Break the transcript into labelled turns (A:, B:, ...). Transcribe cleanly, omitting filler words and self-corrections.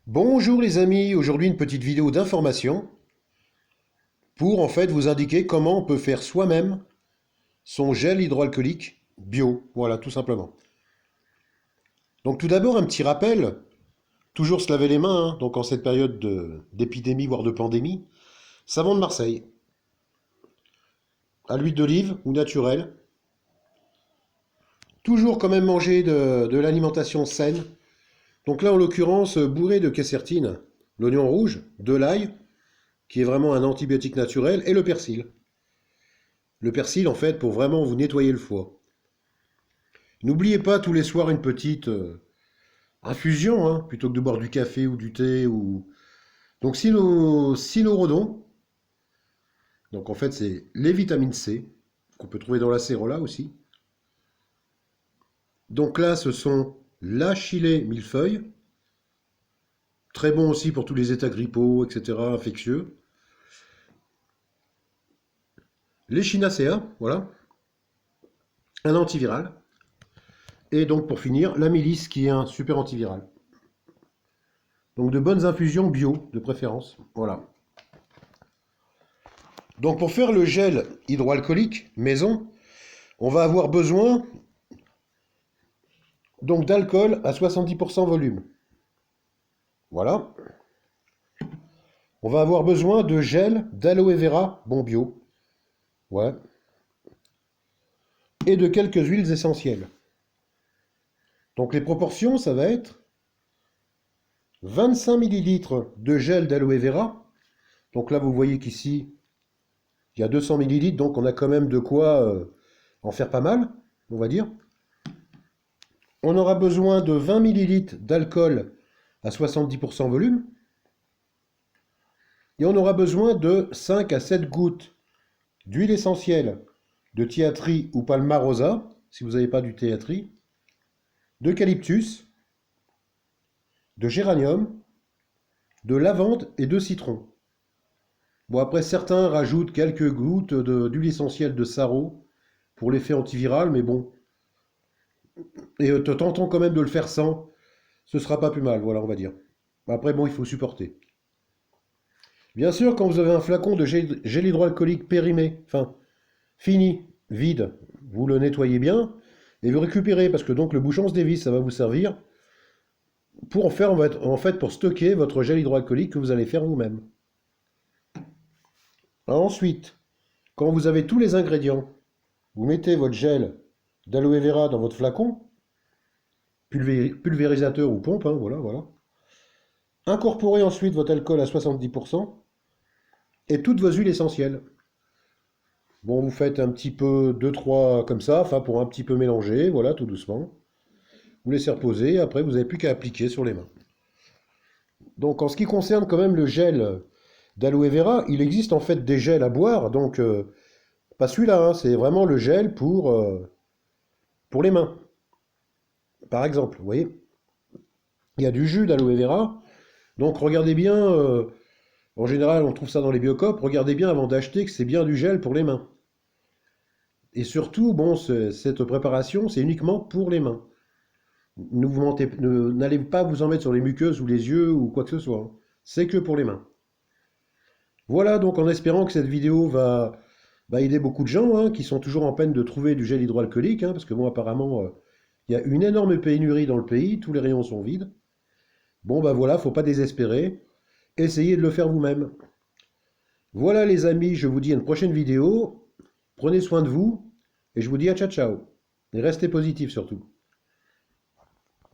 A: Bonjour les amis, aujourd'hui une petite vidéo d'information pour en fait vous indiquer comment on peut faire soi-même son gel hydroalcoolique bio, voilà tout simplement. Donc tout d'abord un petit rappel, toujours se laver les mains, hein, donc en cette période d'épidémie voire de pandémie, savon de Marseille, à l'huile d'olive ou naturelle, toujours quand même manger de l'alimentation saine, donc là en l'occurrence bourré de quercétine, l'oignon rouge, de l'ail, qui est vraiment un antibiotique naturel, et le persil. Le persil, en fait, pour vraiment vous nettoyer le foie. N'oubliez pas tous les soirs une petite infusion, hein, plutôt que de boire du café ou du thé. Donc cynorhodon, donc en fait c'est les vitamines C, qu'on peut trouver dans l'acérola aussi. Donc là ce sont l'achillée millefeuille, très bon aussi pour tous les états grippaux, etc., infectieux. L'échinacea, voilà, un antiviral. Et donc pour finir, la mélisse qui est un super antiviral. Donc de bonnes infusions bio, de préférence. Voilà. Donc pour faire le gel hydroalcoolique maison, on va avoir besoin donc d'alcool à 70% volume. Voilà. On va avoir besoin de gel d'aloe vera, bon bio. Ouais. Et de quelques huiles essentielles. Donc les proportions, ça va être 25 millilitres de gel d'aloe vera. Donc là, vous voyez qu'ici, il y a 200 millilitres, donc on a quand même de quoi en faire pas mal, on va dire. On aura besoin de 20 millilitres d'alcool à 70% volume. Et on aura besoin de 5 à 7 gouttes d'huile essentielle de tea tree ou palmarosa, si vous n'avez pas du tea tree, d'eucalyptus, de géranium, de lavande et de citron. Bon, après, certains rajoutent quelques gouttes d'huile essentielle de sarro pour l'effet antiviral, mais bon. Et tentons quand même de le faire sans, ce sera pas plus mal, voilà, on va dire. Après, bon, il faut supporter. Bien sûr, quand vous avez un flacon de gel hydroalcoolique périmé, enfin, fini, vide, vous le nettoyez bien et vous récupérez, parce que donc le bouchon se dévisse, ça va vous servir pour en faire, en fait, pour stocker votre gel hydroalcoolique que vous allez faire vous-même. Ensuite, quand vous avez tous les ingrédients, vous mettez votre gel d'aloe vera dans votre flacon, pulvérisateur ou pompe, hein, voilà, voilà. Incorporez ensuite votre alcool à 70% et toutes vos huiles essentielles. Bon, vous faites un petit peu, deux trois comme ça, enfin pour un petit peu mélanger, voilà, tout doucement. Vous laissez reposer, après vous n'avez plus qu'à appliquer sur les mains. Donc en ce qui concerne quand même le gel d'aloe vera, il existe en fait des gels à boire, donc pas celui-là, hein, c'est vraiment le gel pour les mains, par exemple, vous voyez. Il y a du jus d'aloe vera, donc regardez bien, en général on trouve ça dans les biocopes, regardez bien avant d'acheter que c'est bien du gel pour les mains. Et surtout, bon, cette préparation, c'est uniquement pour les mains. N'allez pas vous en mettre sur les muqueuses ou les yeux ou quoi que ce soit, hein. C'est que pour les mains. Voilà, donc en espérant que cette vidéo va aider beaucoup de gens, hein, qui sont toujours en peine de trouver du gel hydroalcoolique, hein, parce que bon, apparemment, il y a une énorme pénurie dans le pays, tous les rayons sont vides. Bon, bah voilà, faut pas désespérer. Essayez de le faire vous-même. Voilà les amis, je vous dis à une prochaine vidéo. Prenez soin de vous et je vous dis à ciao ciao. Et restez positifs surtout.